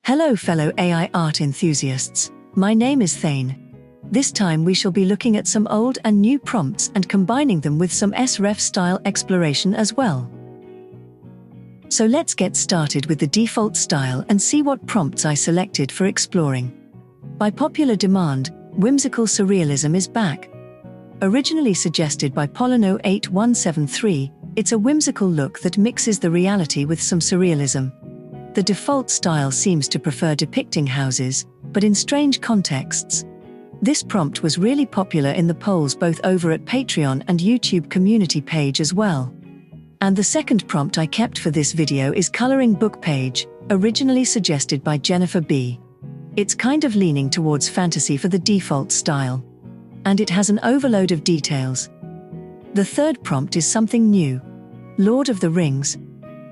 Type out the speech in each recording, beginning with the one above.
Hello fellow AI art enthusiasts, my name is Thane. This time we shall be looking at some old and new prompts and combining them with some SREF style exploration as well. So let's get started with the default style and see what prompts I selected for exploring. By popular demand, Whimsical Surrealism is back. Originally suggested by Polino8173, it's a whimsical look that mixes the reality with some surrealism. The default style seems to prefer depicting houses, but in strange contexts. This prompt was really popular in the polls both over at Patreon and YouTube community page as well. And the second prompt I kept for this video is Coloring Book Page, originally suggested by Jennifer B. It's kind of leaning towards fantasy for the default style. And it has an overload of details. The third prompt is something new. Lord of the Rings.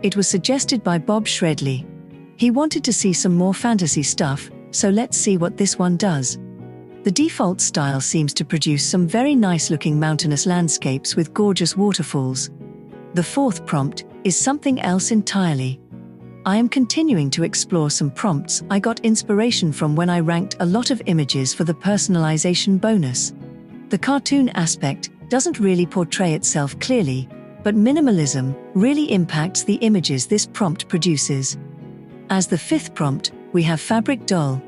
It was suggested by Bob Shredley. He wanted to see some more fantasy stuff, so let's see what this one does. The default style seems to produce some very nice-looking mountainous landscapes with gorgeous waterfalls. The fourth prompt is something else entirely. I am continuing to explore some prompts I got inspiration from when I ranked a lot of images for the personalization bonus. The cartoon aspect doesn't really portray itself clearly, but minimalism really impacts the images this prompt produces. As the fifth prompt, we have Fabric Doll.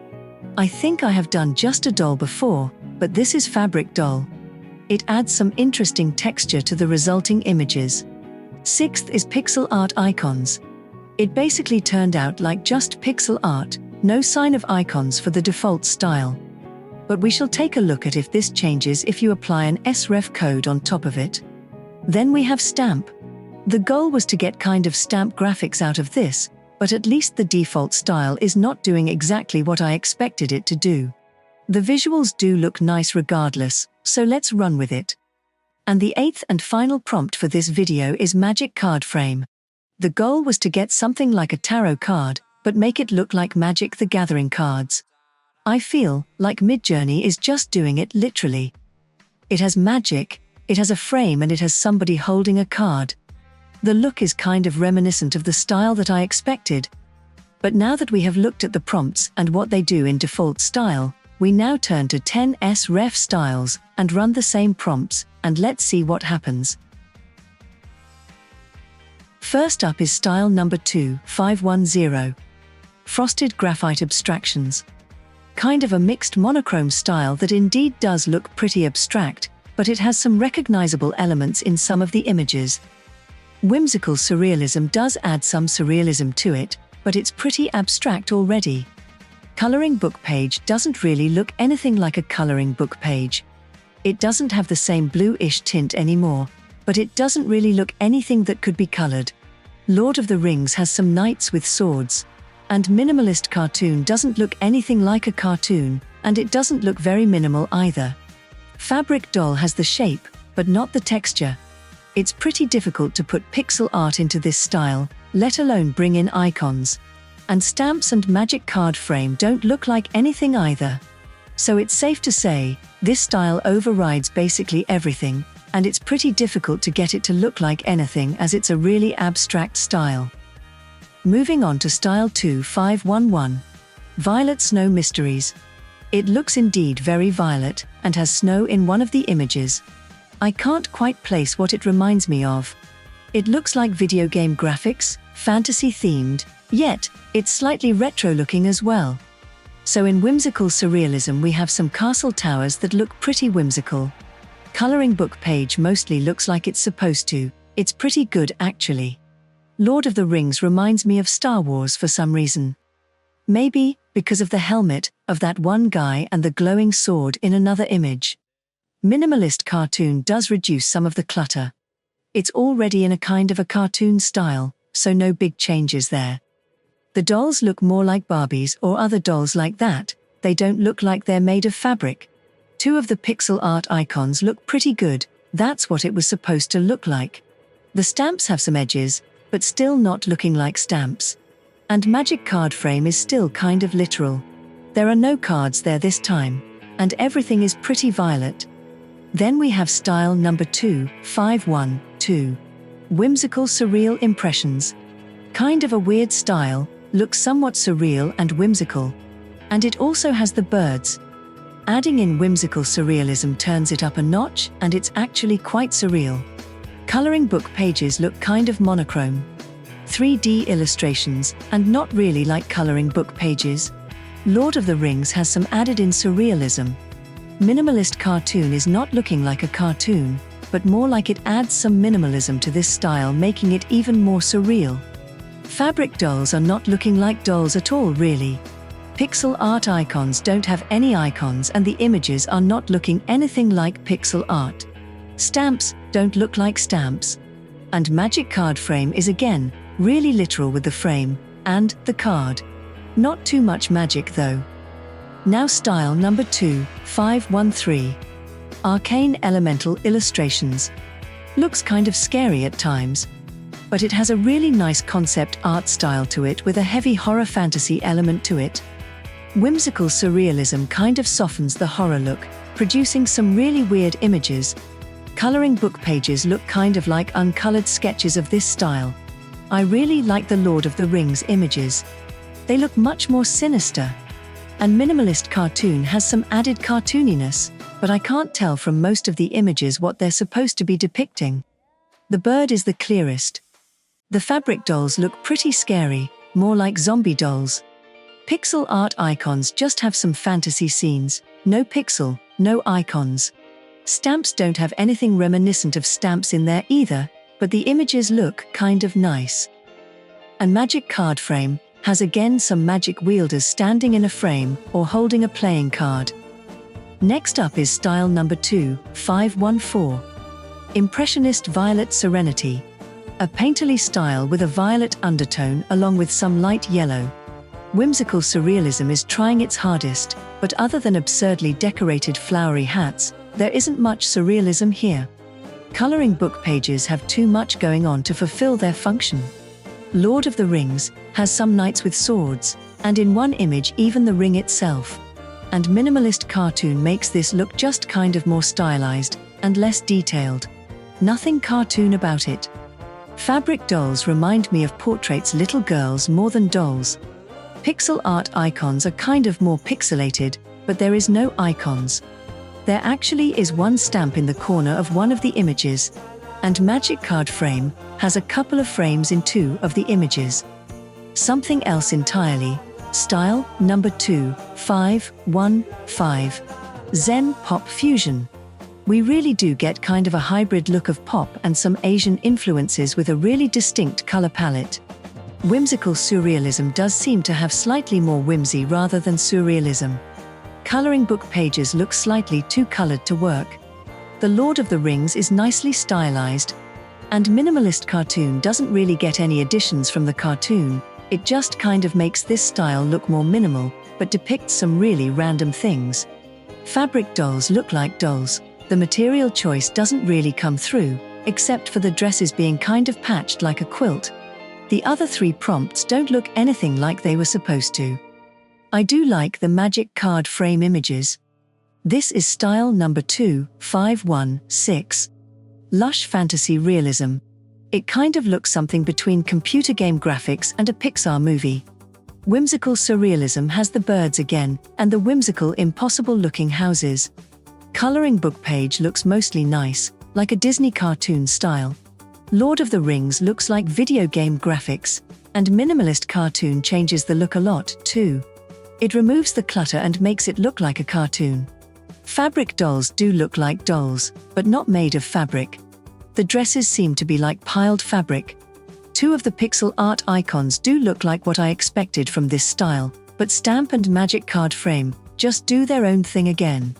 I think I have done just a doll before, but this is Fabric Doll. It adds some interesting texture to the resulting images. Sixth is Pixel Art Icons. It basically turned out like just pixel art, no sign of icons for the default style. But we shall take a look at if this changes if you apply an SREF code on top of it. Then we have Stamp. The goal was to get kind of stamp graphics out of this, but at least the default style is not doing exactly what I expected it to do. The visuals do look nice regardless, so let's run with it. And the eighth and final prompt for this video is Magic Card Frame. The goal was to get something like a tarot card, but make it look like Magic the Gathering cards. I feel like Midjourney is just doing it literally. It has magic, it has a frame, and it has somebody holding a card. The look is kind of reminiscent of the style that I expected. But now that we have looked at the prompts and what they do in default style, we now turn to 10 SREF styles and run the same prompts, and let's see what happens. First up is style number 2510. Frosted Graphite Abstractions. Kind of a mixed monochrome style that indeed does look pretty abstract, but it has some recognizable elements in some of the images. Whimsical Surrealism does add some surrealism to it, but it's pretty abstract already. Coloring Book Page doesn't really look anything like a coloring book page. It doesn't have the same bluish tint anymore, but it doesn't really look anything that could be colored. Lord of the Rings has some knights with swords. And Minimalist Cartoon doesn't look anything like a cartoon, and it doesn't look very minimal either. Fabric Doll has the shape, but not the texture. It's pretty difficult to put pixel art into this style, let alone bring in icons. And Stamps and Magic Card Frame don't look like anything either. So it's safe to say, this style overrides basically everything, and it's pretty difficult to get it to look like anything as it's a really abstract style. Moving on to style 2511. Violet Snow Mysteries. It looks indeed very violet, and has snow in one of the images. I can't quite place what it reminds me of. It looks like video game graphics, fantasy themed, yet it's slightly retro looking as well. So in Whimsical Surrealism we have some castle towers that look pretty whimsical. Coloring Book Page mostly looks like it's supposed to. It's pretty good actually. Lord of the Rings reminds me of Star Wars for some reason. Maybe because of the helmet of that one guy and the glowing sword in another image. Minimalist Cartoon does reduce some of the clutter. It's already in a kind of a cartoon style, so no big changes there. The dolls look more like Barbies or other dolls like that. They don't look like they're made of fabric. Two of the pixel art icons look pretty good. That's what it was supposed to look like. The stamps have some edges, but still not looking like stamps. And Magic Card Frame is still kind of literal. There are no cards there this time, and everything is pretty violet. Then we have style number 2512. Whimsical Surreal Impressions. Kind of a weird style, looks somewhat surreal and whimsical. And it also has the birds. Adding in whimsical surrealism turns it up a notch, and it's actually quite surreal. Coloring book pages look kind of monochrome. 3D illustrations, and not really like coloring book pages. Lord of the Rings has some added-in surrealism. Minimalist cartoon is not looking like a cartoon, but more like it adds some minimalism to this style, making it even more surreal. Fabric dolls are not looking like dolls at all, really. Pixel art icons don't have any icons, and the images are not looking anything like pixel art. Stamps don't look like stamps. And magic card frame is again really literal with the frame and the card. Not too much magic though. Now style number 2, 513. Arcane Elemental Illustrations. Looks kind of scary at times, but it has a really nice concept art style to it with a heavy horror fantasy element to it. Whimsical surrealism kind of softens the horror look, producing some really weird images. Coloring book pages look kind of like uncolored sketches of this style. I really like the Lord of the Rings images. They look much more sinister. And Minimalist cartoon has some added cartooniness, but I can't tell from most of the images what they're supposed to be depicting. The bird is the clearest. The fabric dolls look pretty scary, more like zombie dolls. Pixel art icons just have some fantasy scenes, no pixel, no icons. Stamps don't have anything reminiscent of stamps in there either, but the images look kind of nice. And magic card frame has again some magic wielders standing in a frame or holding a playing card. Next up is style number 2, 514. Impressionist Violet Serenity. A painterly style with a violet undertone along with some light yellow. Whimsical surrealism is trying its hardest, but other than absurdly decorated flowery hats, there isn't much surrealism here. Coloring book pages have too much going on to fulfill their function. Lord of the Rings has some knights with swords, and in one image even the ring itself. And Minimalist cartoon makes this look just kind of more stylized and less detailed. Nothing cartoon about it. Fabric dolls remind me of portraits little girls more than dolls. Pixel art icons are kind of more pixelated, but there is no icons. There actually is one stamp in the corner of one of the images, and magic card frame has a couple of frames in 2 of the images. Something else entirely. Style number 2, 515. Zen Pop Fusion. We really do get kind of a hybrid look of pop and some Asian influences with a really distinct color palette. Whimsical surrealism does seem to have slightly more whimsy rather than surrealism. Coloring book pages look slightly too colored to work. The Lord of the Rings is nicely stylized. And Minimalist cartoon doesn't really get any additions from the cartoon, it just kind of makes this style look more minimal, but depicts some really random things. Fabric dolls look like dolls. The material choice doesn't really come through, except for the dresses being kind of patched like a quilt. The other 3 prompts don't look anything like they were supposed to. I do like the magic card frame images. This is style number 2, 516. Lush Fantasy Realism. It kind of looks something between computer game graphics and a Pixar movie. Whimsical surrealism has the birds again, and the whimsical impossible-looking houses. Coloring book page looks mostly nice, like a Disney cartoon style. Lord of the Rings looks like video game graphics, and Minimalist cartoon changes the look a lot, too. It removes the clutter and makes it look like a cartoon. Fabric dolls do look like dolls, but not made of fabric. The dresses seem to be like piled fabric. 2 of the pixel art icons do look like what I expected from this style, but stamp and magic card frame just do their own thing again.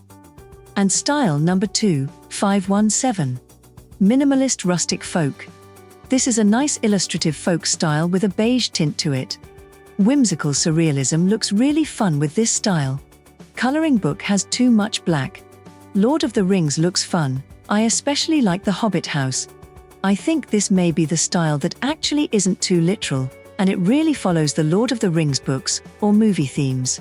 And style number 2, 517. Minimalist Rustic Folk. This is a nice illustrative folk style with a beige tint to it. Whimsical surrealism looks really fun with this style. Coloring book has too much black. Lord of the Rings looks fun. I especially like the Hobbit house. I think this may be the style that actually isn't too literal, and it really follows the Lord of the Rings books or movie themes.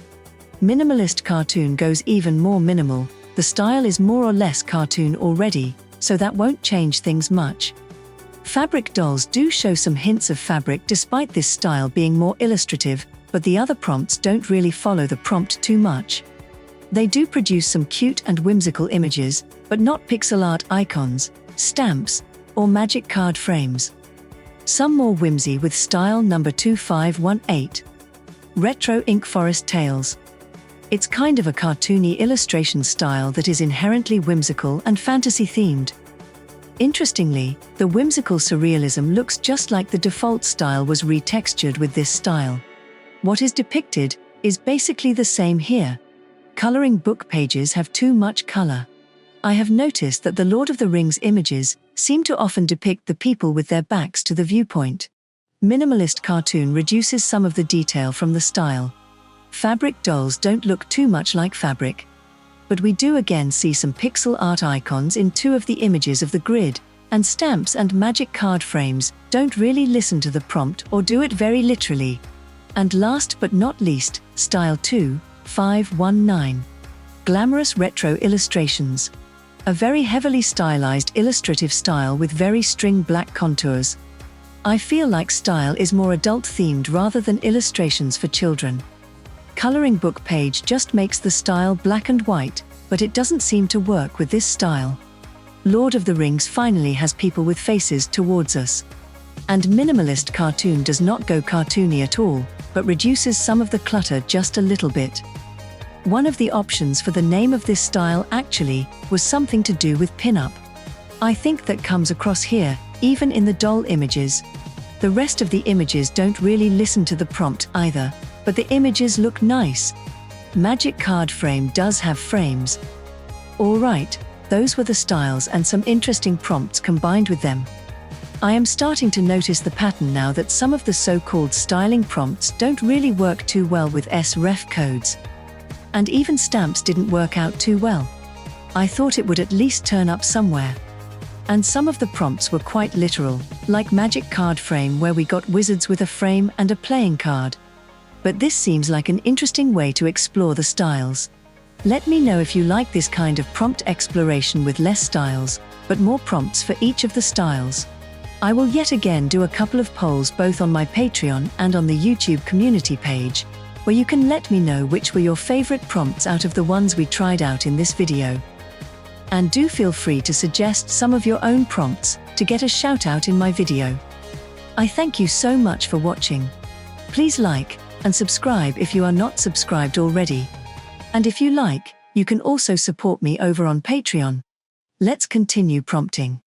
Minimalist cartoon goes even more minimal. The style is more or less cartoon already, so that won't change things much. Fabric dolls do show some hints of fabric despite this style being more illustrative, but the other prompts don't really follow the prompt too much. They do produce some cute and whimsical images, but not pixel art icons, stamps, or magic card frames. Some more whimsy with style number 2518. Retro Ink Forest Tales. It's kind of a cartoony illustration style that is inherently whimsical and fantasy-themed. Interestingly, the whimsical surrealism looks just like the default style was retextured with this style. What is depicted is basically the same here. Coloring book pages have too much color. I have noticed that the Lord of the Rings images seem to often depict the people with their backs to the viewpoint. Minimalist cartoon reduces some of the detail from the style. Fabric dolls don't look too much like fabric. But we do again see some pixel art icons in two of the images of the grid, and stamps and magic card frames don't really listen to the prompt or do it very literally. And last but not least, style 2519. Glamorous retro illustrations. A very heavily stylized illustrative style with very string black contours. I feel like style is more adult-themed rather than illustrations for children. Coloring book page just makes the style black and white, but it doesn't seem to work with this style. Lord of the Rings finally has people with faces towards us. And Minimalist cartoon does not go cartoony at all, but reduces some of the clutter just a little bit. One of the options for the name of this style actually was something to do with pin-up. I think that comes across here, even in the doll images. The rest of the images don't really listen to the prompt either, but the images look nice. Magic card frame does have frames. Alright, those were the styles and some interesting prompts combined with them. I am starting to notice the pattern now that some of the so-called styling prompts don't really work too well with SREF codes. And even stamps didn't work out too well. I thought it would at least turn up somewhere. And some of the prompts were quite literal, like magic card frame where we got wizards with a frame and a playing card. But this seems like an interesting way to explore the styles. Let me know if you like this kind of prompt exploration with less styles, but more prompts for each of the styles. I will yet again do a couple of polls both on my Patreon and on the YouTube community page, where you can let me know which were your favorite prompts out of the ones we tried out in this video. And do feel free to suggest some of your own prompts to get a shout out in my video. I thank you so much for watching. Please like and subscribe if you are not subscribed already. And if you like, you can also support me over on Patreon. Let's continue prompting.